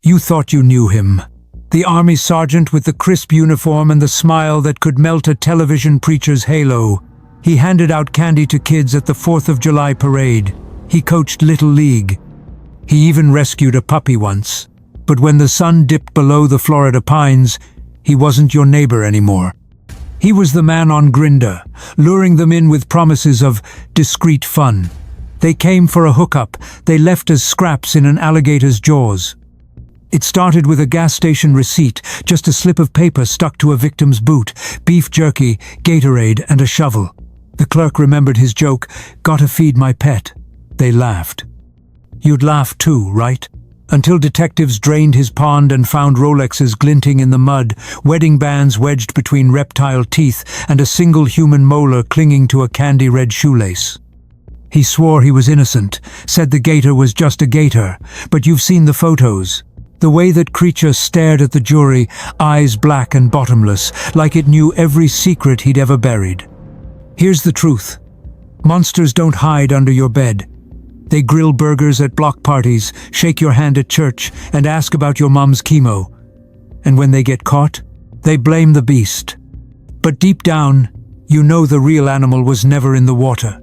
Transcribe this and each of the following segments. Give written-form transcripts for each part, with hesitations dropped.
You thought you knew him. The army sergeant with the crisp uniform and the smile that could melt a television preacher's halo. He handed out candy to kids at the 4th of July parade. He coached Little League. He even rescued a puppy once. But when the sun dipped below the Florida pines, he wasn't your neighbor anymore. He was the man on Grindr, luring them in with promises of discreet fun. They came for a hookup. They left as scraps in an alligator's jaws. It started with a gas station receipt, just a slip of paper stuck to a victim's boot, beef jerky, Gatorade, and a shovel. The clerk remembered his joke, "Gotta feed my pet." They laughed. You'd laugh too, right? Until detectives drained his pond and found Rolexes glinting in the mud, wedding bands wedged between reptile teeth, and a single human molar clinging to a candy-red shoelace. He swore he was innocent, said the gator was just a gator, but you've seen the photos. The way that creature stared at the jury, eyes black and bottomless, like it knew every secret he'd ever buried. Here's the truth. Monsters don't hide under your bed. They grill burgers at block parties, shake your hand at church, and ask about your mom's chemo. And when they get caught, they blame the beast. But deep down, you know the real animal was never in the water.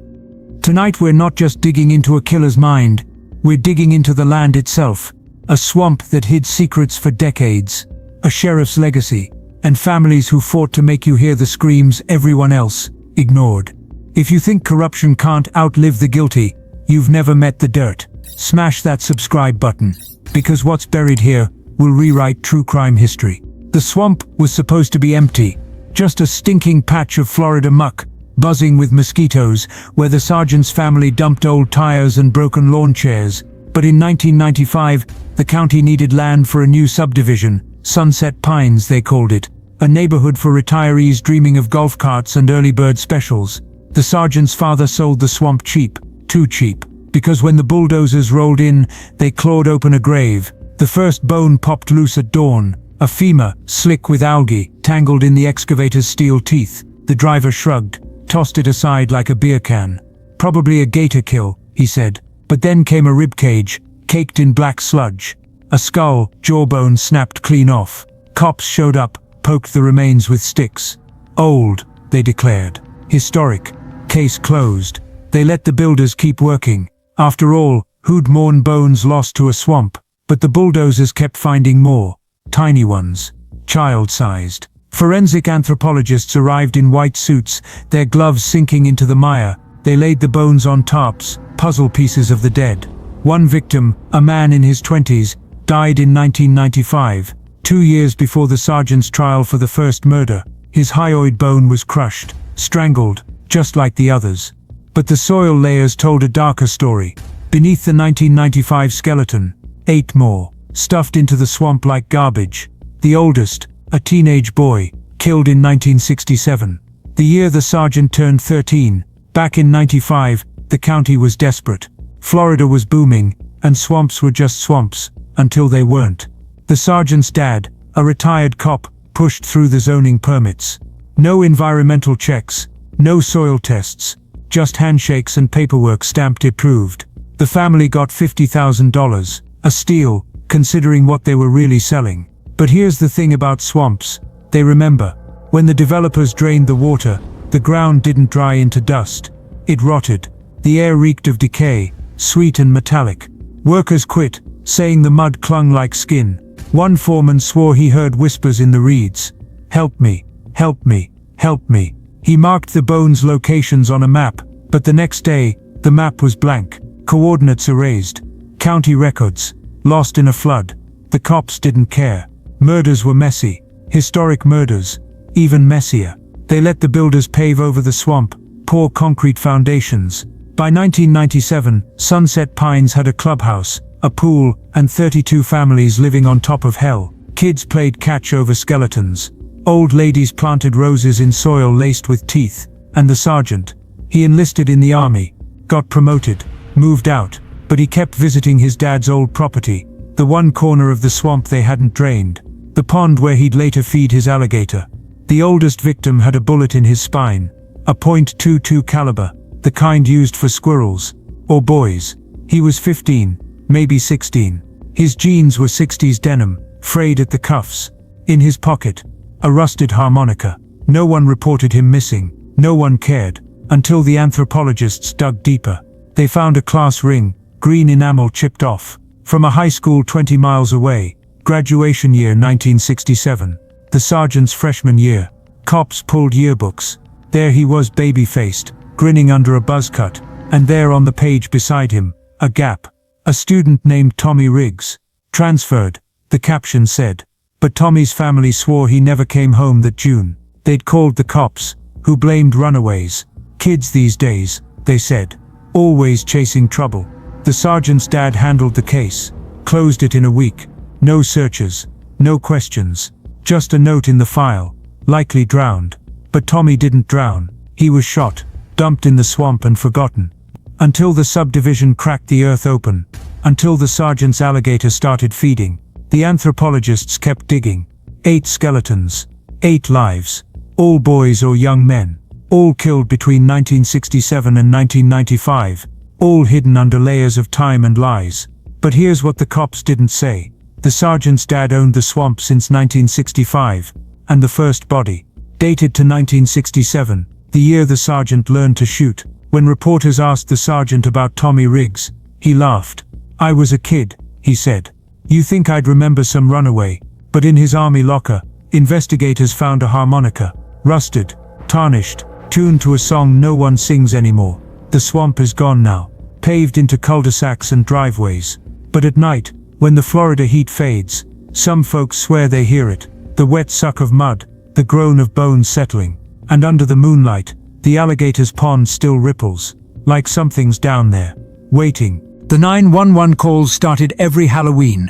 Tonight we're not just digging into a killer's mind, we're digging into the land itself. A swamp that hid secrets for decades, a sheriff's legacy, and families who fought to make you hear the screams everyone else ignored. If you think corruption can't outlive the guilty, you've never met the dirt. Smash that subscribe button, because what's buried here will rewrite true crime history. The swamp was supposed to be empty, just a stinking patch of Florida muck, buzzing with mosquitoes, where the sergeant's family dumped old tires and broken lawn chairs. But in 1995, the county needed land for a new subdivision, Sunset Pines they called it, a neighborhood for retirees dreaming of golf carts and early bird specials. The sergeant's father sold the swamp cheap, too cheap, because when the bulldozers rolled in, they clawed open a grave. The first bone popped loose at dawn, a femur, slick with algae, tangled in the excavator's steel teeth. The driver shrugged, tossed it aside like a beer can. Probably a gator kill, he said. But then came a ribcage, caked in black sludge. A skull, jawbone snapped clean off. Cops showed up, poked the remains with sticks. Old, they declared. Historic. Case closed. They let the builders keep working. After all, who'd mourn bones lost to a swamp? But the bulldozers kept finding more. Tiny ones. Child-sized. Forensic anthropologists arrived in white suits, their gloves sinking into the mire. They laid the bones on tarps, puzzle pieces of the dead. One victim, a man in his 20s, died in 1995, 2 years before the sergeant's trial for the first murder. His hyoid bone was crushed, strangled, just like the others. But the soil layers told a darker story. Beneath the 1995 skeleton, 8 more, stuffed into the swamp like garbage. The oldest, a teenage boy, killed in 1967. The year the sergeant turned 13. Back in 95, the county was desperate. Florida was booming, and swamps were just swamps, until they weren't. The sergeant's dad, a retired cop, pushed through the zoning permits. No environmental checks, no soil tests, just handshakes and paperwork stamped approved. The family got $50,000, a steal, considering what they were really selling. But here's the thing about swamps, they remember. When the developers drained the water, the ground didn't dry into dust. It rotted. The air reeked of decay, sweet and metallic. Workers quit, saying the mud clung like skin. One foreman swore he heard whispers in the reeds. "Help me, help me, help me." He marked the bones' locations on a map, but the next day, the map was blank. Coordinates erased. County records, lost in a flood. The cops didn't care. Murders were messy. Historic murders, even messier. They let the builders pave over the swamp, pour concrete foundations. By 1997, Sunset Pines had a clubhouse, a pool, and 32 families living on top of hell. Kids played catch over skeletons. Old ladies planted roses in soil laced with teeth. And the sergeant, he enlisted in the army, got promoted, moved out, but he kept visiting his dad's old property, the one corner of the swamp they hadn't drained, the pond where he'd later feed his alligator. The oldest victim had a bullet in his spine, a .22 caliber, the kind used for squirrels, or boys. He was 15, maybe 16. His jeans were 60s denim, frayed at the cuffs. In his pocket, a rusted harmonica. No one reported him missing. No one cared. Until the anthropologists dug deeper. They found a class ring, green enamel chipped off, from a high school 20 miles away. Graduation year 1967. The sergeant's freshman year. Cops pulled yearbooks. There he was, baby-faced, grinning under a buzz cut, and there on the page beside him, a gap. A student named Tommy Riggs. Transferred, the caption said. But Tommy's family swore he never came home that June. They'd called the cops, who blamed runaways. Kids these days, they said. Always chasing trouble. The sergeant's dad handled the case. Closed it in a week. No searches. No questions. Just a note in the file. Likely drowned. But Tommy didn't drown. He was shot. Dumped in the swamp and forgotten. Until the subdivision cracked the earth open. Until the sergeant's alligator started feeding. The anthropologists kept digging. 8 skeletons. 8 lives. All boys or young men. All killed between 1967 and 1995. All hidden under layers of time and lies. But here's what the cops didn't say. The sergeant's dad owned the swamp since 1965. And the first body. Dated to 1967. The year the sergeant learned to shoot. When reporters asked the sergeant about Tommy Riggs, he laughed. I was a kid, he said. You think I'd remember some runaway? But in his army locker, investigators found a harmonica. Rusted, tarnished, tuned to a song no one sings anymore. The swamp is gone now, paved into cul-de-sacs and driveways. But at night, when the Florida heat fades, some folks swear they hear it. The wet suck of mud, the groan of bones settling. And under the moonlight, the alligator's pond still ripples, like something's down there, waiting. The 911 calls started every Halloween,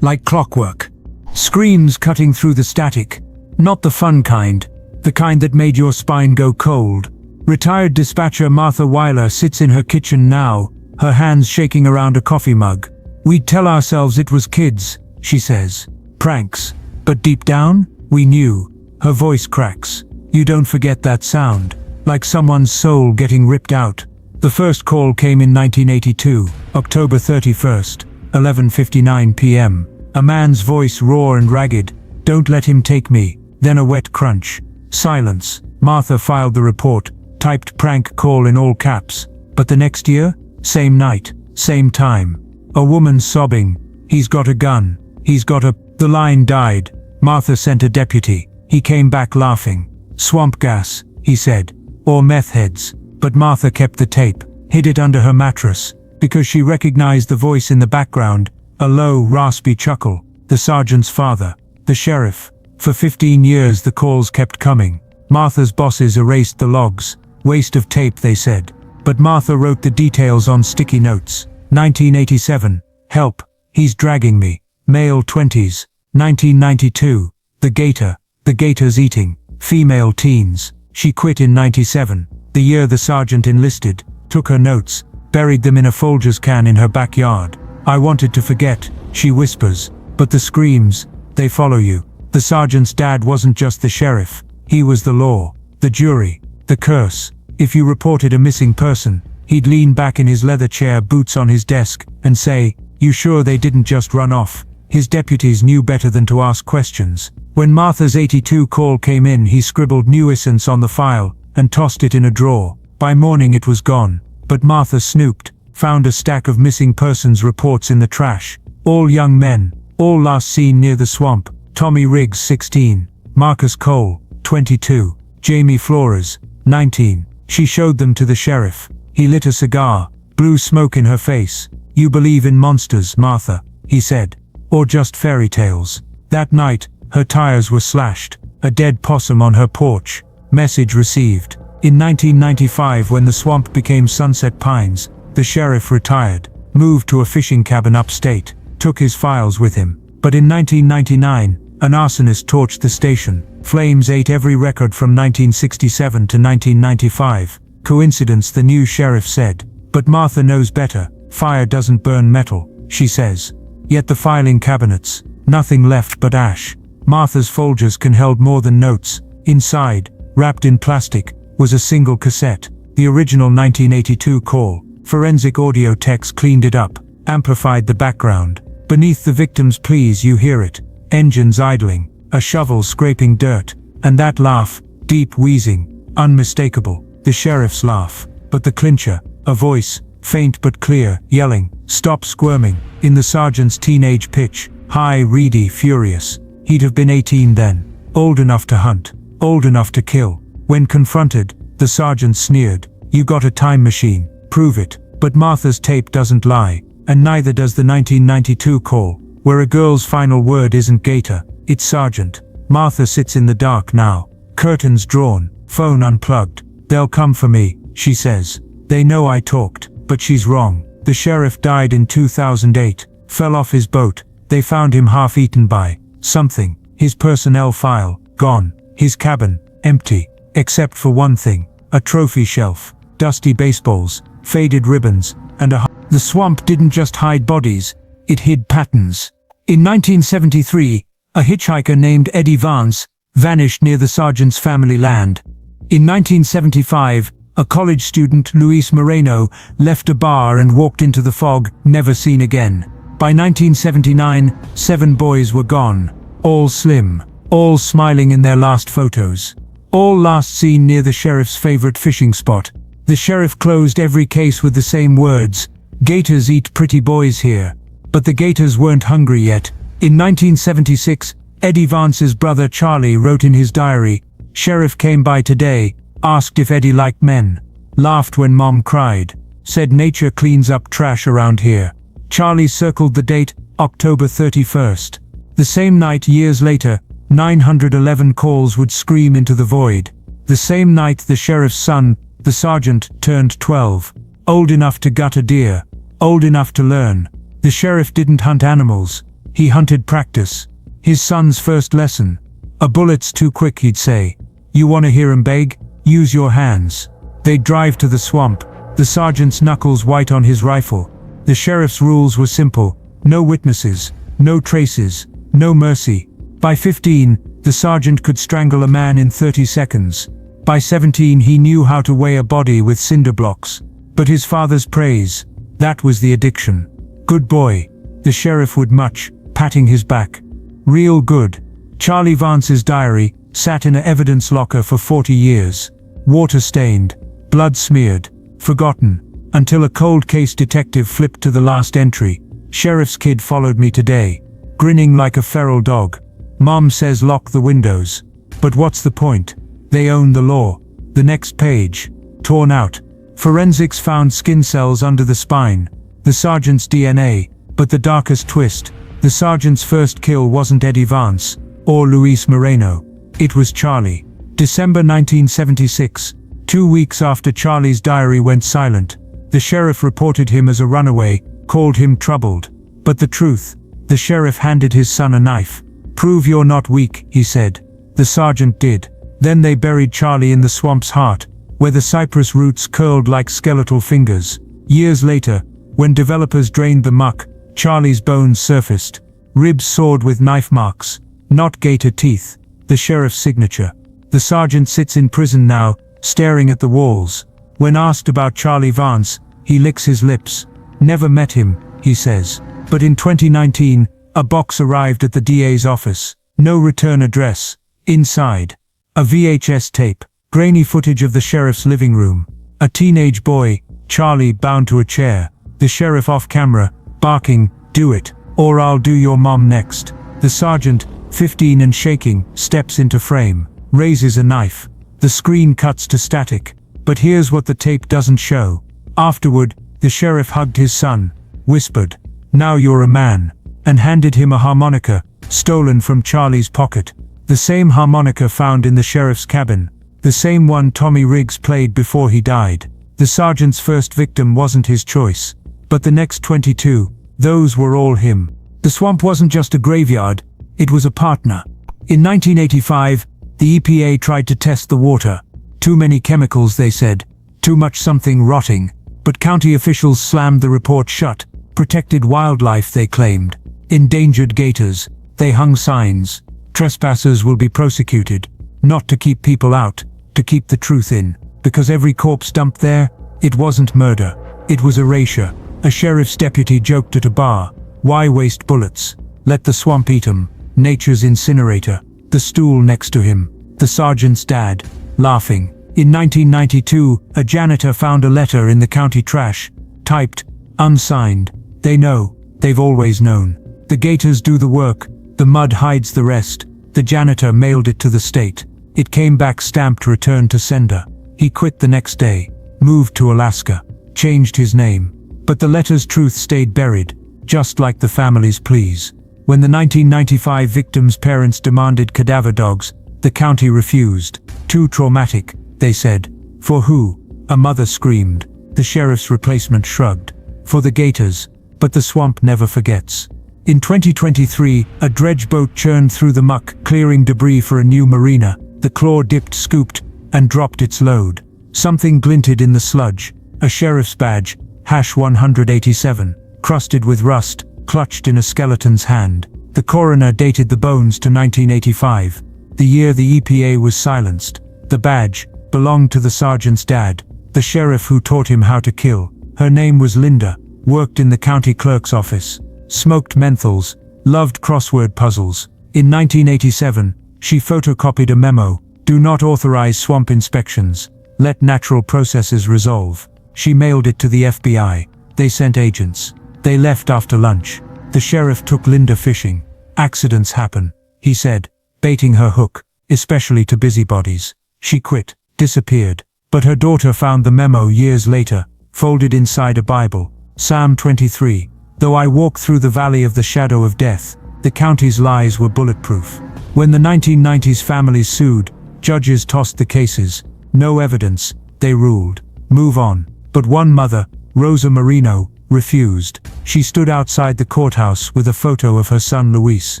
like clockwork. Screams cutting through the static. Not the fun kind, the kind that made your spine go cold. Retired dispatcher Martha Weiler sits in her kitchen now, her hands shaking around a coffee mug. We'd tell ourselves it was kids, she says. Pranks. But deep down, we knew. Her voice cracks. You don't forget that sound. Like someone's soul getting ripped out. The first call came in 1982, October 31st, 11:59 p.m. A man's voice raw and ragged. Don't let him take me. Then a wet crunch. Silence. Martha filed the report, typed prank call in all caps. But the next year, same night, same time. A woman sobbing. He's got a gun. He's got a... The line died. Martha sent a deputy. He came back laughing. Swamp gas, he said. Or meth heads. But Martha kept the tape, hid it under her mattress, because she recognized the voice in the background, a low, raspy chuckle. The sergeant's father, the sheriff. For 15 years the calls kept coming. Martha's bosses erased the logs. Waste of tape, they said. But Martha wrote the details on sticky notes. 1987. Help. He's dragging me. Male 20s. 1992. The gator. The gator's eating. Female teens. She quit in 97. The year the sergeant enlisted. Took her notes. Buried them in a Folgers can in her backyard. I wanted to forget, she whispers. But the screams, they follow you. The sergeant's dad wasn't just the sheriff. He was the law. The jury. The curse. If you reported a missing person, he'd lean back in his leather chair, boots on his desk, and say, you sure they didn't just run off? His deputies knew better than to ask questions. When Martha's 82 call came in, he scribbled nuisance on the file and tossed it in a drawer. By morning it was gone. But Martha snooped, found a stack of missing persons reports in the trash. All young men, all last seen near the swamp. Tommy Riggs, 16. Marcus Cole, 22. Jamie Flores, 19. She showed them to the sheriff. He lit a cigar, blew smoke in her face. You believe in monsters, Martha, he said. Or just fairy tales. That night, her tires were slashed. A dead possum on her porch. Message received. In 1995, when the swamp became Sunset Pines, the sheriff retired, moved to a fishing cabin upstate, took his files with him. But in 1999, an arsonist torched the station. Flames ate every record from 1967 to 1995. Coincidence, the new sheriff said. But Martha knows better. Fire doesn't burn metal, she says. Yet the filing cabinets, nothing left but ash. Martha's Folgers can held more than notes. Inside, wrapped in plastic, was a single cassette. The original 1982 call. Forensic audio techs cleaned it up, amplified the background. Beneath the victim's pleas you hear it. Engines idling, a shovel scraping dirt, and that laugh, deep wheezing, unmistakable, the sheriff's laugh. But the clincher, a voice, faint but clear, yelling, "Stop squirming," in the sergeant's teenage pitch, high, reedy, furious. He'd have been 18 then, old enough to hunt, old enough to kill. When confronted, the sergeant sneered, "You got a time machine, prove it." But Martha's tape doesn't lie, and neither does the 1992 call, where a girl's final word isn't Gator, it's Sergeant. Martha sits in the dark now, curtains drawn, phone unplugged. "They'll come for me," she says. "They know I talked." But she's wrong. The sheriff died in 2008, fell off his boat. They found him half-eaten by something. His personnel file, gone. His cabin, empty. Except for one thing, a trophy shelf, dusty baseballs, faded ribbons, and The swamp didn't just hide bodies, it hid patterns. In 1973, a hitchhiker named Eddie Vance vanished near the sergeant's family land. In 1975, a college student, Luis Moreno, left a bar and walked into the fog, never seen again. By 1979, 7 boys were gone, all slim, all smiling in their last photos. All last seen near the sheriff's favorite fishing spot. The sheriff closed every case with the same words, "Gators eat pretty boys here." But the gators weren't hungry yet. In 1976, Eddie Vance's brother Charlie wrote in his diary, "Sheriff came by today, asked if Eddie liked men, laughed when Mom cried, said nature cleans up trash around here." Charlie circled the date, October 31st. The same night years later, 911 calls would scream into the void. The same night the sheriff's son, the sergeant, turned 12. Old enough to gut a deer, old enough to learn. The sheriff didn't hunt animals, he hunted practice. His son's first lesson. "A bullet's too quick," he'd say. "You wanna hear him beg? Use your hands." They'd drive to the swamp, the sergeant's knuckles white on his rifle. The sheriff's rules were simple: no witnesses, no traces, no mercy. By 15, the sergeant could strangle a man in 30 seconds. By 17, he knew how to weigh a body with cinder blocks. But his father's praise, that was the addiction. "Good boy," the sheriff would much, patting his back. "Real good." Charlie Vance's diary sat in an evidence locker for 40 years. Water-stained, blood-smeared, forgotten, until a cold case detective flipped to the last entry. "Sheriff's kid followed me today, grinning like a feral dog. Mom says lock the windows." But what's the point? They own the law. The next page. Torn out. Forensics found skin cells under the spine. The sergeant's DNA. But the darkest twist. The sergeant's first kill wasn't Eddie Vance or Luis Moreno. It was Charlie. December 1976. 2 weeks after Charlie's diary went silent. The sheriff reported him as a runaway, called him troubled. But the truth, the sheriff handed his son a knife. "Prove you're not weak," he said. The sergeant did. Then they buried Charlie in the swamp's heart, where the cypress roots curled like skeletal fingers. Years later, when developers drained the muck, Charlie's bones surfaced. Ribs sawed with knife marks. Not gator teeth. The sheriff's signature. The sergeant sits in prison now, staring at the walls. When asked about Charlie Vance, he licks his lips. "Never met him," he says. But in 2019, a box arrived at the DA's office. No return address. Inside, a VHS tape. Grainy footage of the sheriff's living room. A teenage boy, Charlie, bound to a chair. The sheriff off camera, barking, "Do it, or I'll do your mom next." The sergeant, 15 and shaking, steps into frame, raises a knife. The screen cuts to static. But here's what the tape doesn't show. Afterward, the sheriff hugged his son, whispered, "Now you're a man," and handed him a harmonica, stolen from Charlie's pocket. The same harmonica found in the sheriff's cabin. The same one Tommy Riggs played before he died. The sergeant's first victim wasn't his choice. But the next 22, those were all him. The swamp wasn't just a graveyard, it was a partner. In 1985, the EPA tried to test the water. Too many chemicals, they said. Too much something rotting. But county officials slammed the report shut. Protected wildlife, they claimed. Endangered gators. They hung signs. Trespassers will be prosecuted. Not to keep people out, to keep the truth in. Because every corpse dumped there, it wasn't murder. It was erasure. A sheriff's deputy joked at a bar. Why waste bullets? Let the swamp eat 'em. Nature's incinerator. The stool next to him. The sergeant's dad, laughing. In 1992, a janitor found a letter in the county trash, typed, unsigned. They know. They've always known. The gators do the work. The mud hides the rest. The janitor mailed it to the state. It came back stamped "Return to sender." He quit the next day, moved to Alaska, changed his name. But the letter's truth stayed buried, just like the family's pleas. When the 1995 victims' parents demanded cadaver dogs, the county refused. Too traumatic, they said. For who? A mother screamed. The sheriff's replacement shrugged. For the gators. But the swamp never forgets. In 2023, a dredge boat churned through the muck, clearing debris for a new marina. The claw dipped, scooped, and dropped its load. Something glinted in the sludge. A sheriff's badge, #187, crusted with rust, clutched in a skeleton's hand. The coroner dated the bones to 1985, the year the EPA was silenced. The badge belonged to the sergeant's dad, the sheriff who taught him how to kill. Her name was Linda, worked in the county clerk's office, smoked menthols, loved crossword puzzles. In 1987, she photocopied a memo: "Do not authorize swamp inspections. Let natural processes resolve." She mailed it to the FBI. They sent agents. They left after lunch. The sheriff took Linda fishing. "Accidents happen," he said, baiting her hook, especially to busybodies. She quit, disappeared. But her daughter found the memo years later, folded inside a Bible. Psalm 23. "Though I walk through the valley of the shadow of death, the county's lies were bulletproof." When the 1990s families sued, judges tossed the cases. No evidence, they ruled. Move on. But one mother, Rosa Marino, refused. She stood outside the courthouse with a photo of her son Luis.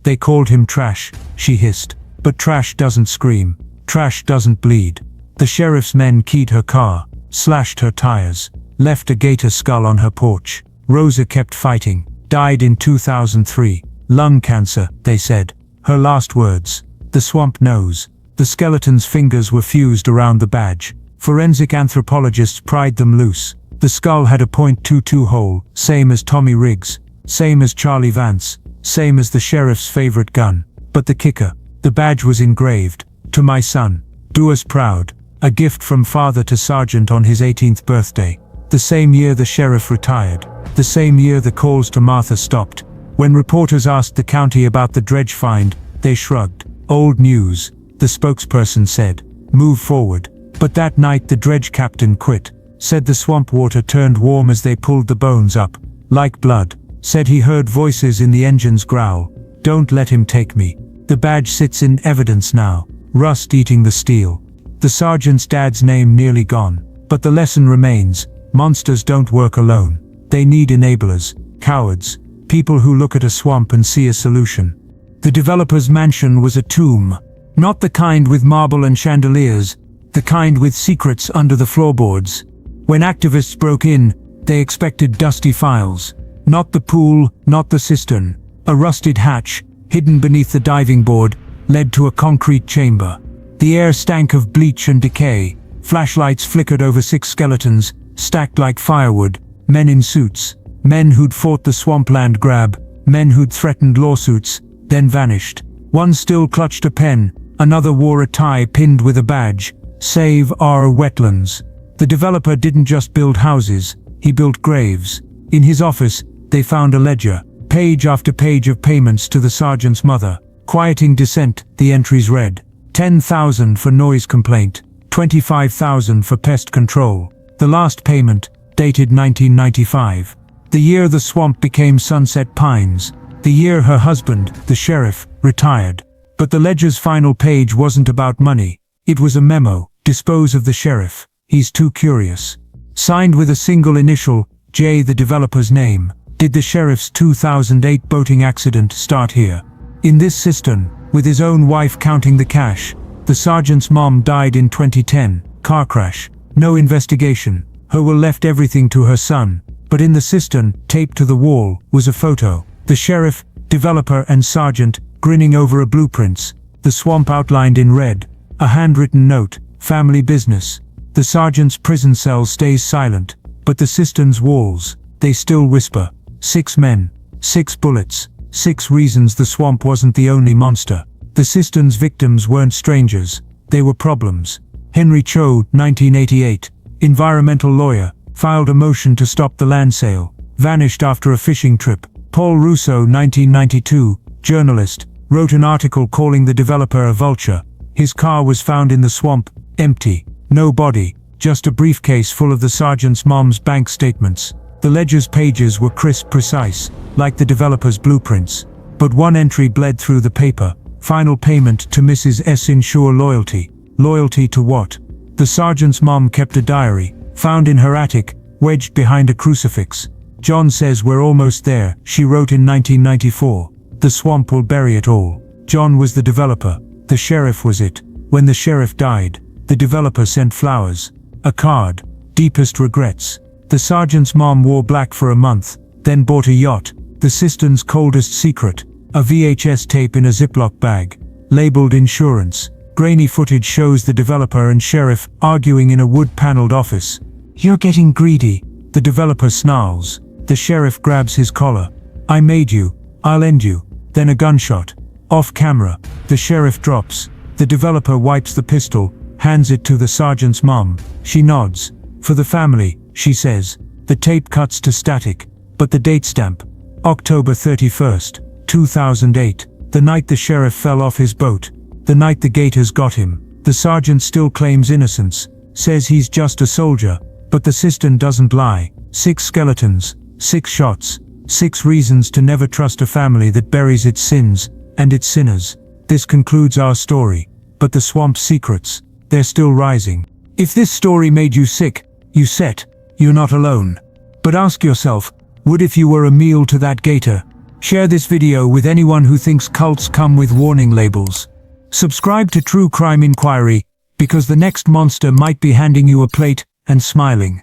"They called him trash," she hissed. "But trash doesn't scream. Trash doesn't bleed." The sheriff's men keyed her car, slashed her tires, left a gator skull on her porch. Rosa kept fighting, died in 2003. Lung cancer, they said. Her last words: "The swamp knows." The skeleton's fingers were fused around the badge. Forensic anthropologists pried them loose. The skull had a .22 hole, same as Tommy Riggs, same as Charlie Vance, same as the sheriff's favorite gun. But the kicker: the badge was engraved, "To my son. Do us proud." A gift from father to sergeant on his 18th birthday. The same year the sheriff retired. The same year the calls to Martha stopped. When reporters asked the county about the dredge find, they shrugged. "Old news," the spokesperson said. "Move forward." But that night the dredge captain quit. Said the swamp water turned warm as they pulled the bones up, like blood. Said he heard voices in the engine's growl. "Don't let him take me." The badge sits in evidence now, rust eating the steel. The sergeant's dad's name nearly gone. But the lesson remains: monsters don't work alone. They need enablers, cowards, people who look at a swamp and see a solution. The developer's mansion was a tomb. Not the kind with marble and chandeliers, the kind with secrets under the floorboards. When activists broke in, they expected dusty files. Not the pool, not the cistern. A rusted hatch, hidden beneath the diving board, led to a concrete chamber. The air stank of bleach and decay. Flashlights flickered over 6 skeletons, stacked like firewood. Men in suits. Men who'd fought the swampland grab. Men who'd threatened lawsuits, then vanished. One still clutched a pen, another wore a tie pinned with a badge. "Save our wetlands." The developer didn't just build houses, he built graves. In his office, they found a ledger, page after page of payments to the sergeant's mother. Quieting dissent, the entries read: 10,000 for noise complaint, 25,000 for pest control. The last payment, dated 1995. The year the swamp became Sunset Pines. The year her husband, the sheriff, retired. But the ledger's final page wasn't about money. It was a memo: "Dispose of the sheriff. He's too curious." Signed with a single initial, J, the developer's name. Did the sheriff's 2008 boating accident start here? In this cistern, with his own wife counting the cash. The sergeant's mom died in 2010, car crash. No investigation. Her will left everything to her son. But in the cistern, taped to the wall, was a photo. The sheriff, developer and sergeant, grinning over a blueprints. The swamp outlined in red. A handwritten note: "Family business." The sergeant's prison cell stays silent, but the cistern's walls, they still whisper. 6 men, 6 bullets. 6 reasons the swamp wasn't the only monster. The cistern's victims weren't strangers. They were problems. Henry Cho, 1988, environmental lawyer, filed a motion to stop the land sale. Vanished after a fishing trip. Paul Russo, 1992, journalist, wrote an article calling the developer a vulture. His car was found in the swamp, empty. No body, just a briefcase full of the sergeant's mom's bank statements. The ledger's pages were crisp, precise, like the developer's blueprints. But one entry bled through the paper. Final payment to Mrs. S. Ensure loyalty. Loyalty to what? The sergeant's mom kept a diary, found in her attic, wedged behind a crucifix. John says we're almost there, she wrote in 1994. The swamp will bury it all. John was the developer. The sheriff was it. When the sheriff died, the developer sent flowers. A card. Deepest regrets. The sergeant's mom wore black for a month, then bought a yacht. The cistern's coldest secret. A VHS tape in a Ziploc bag. Labeled insurance. Grainy footage shows the developer and sheriff arguing in a wood-paneled office. You're getting greedy. The developer snarls. The sheriff grabs his collar. I made you. I'll end you. Then a gunshot. Off camera. The sheriff drops. The developer wipes the pistol, hands it to the sergeant's mom. She nods. For the family, she says. The tape cuts to static. But the date stamp. October 31st, 2008. The night the sheriff fell off his boat. The night the gators got him. The sergeant still claims innocence. Says he's just a soldier. But the cistern doesn't lie. 6 skeletons. 6 shots. 6 reasons to never trust a family that buries its sins and its sinners. This concludes our story. But the swamp's secrets, they're still rising. If this story made you sick, you're not alone. But ask yourself, what if you were a meal to that gator? Share this video with anyone who thinks cults come with warning labels. Subscribe to True Crime Inquiry, because the next monster might be handing you a plate and smiling.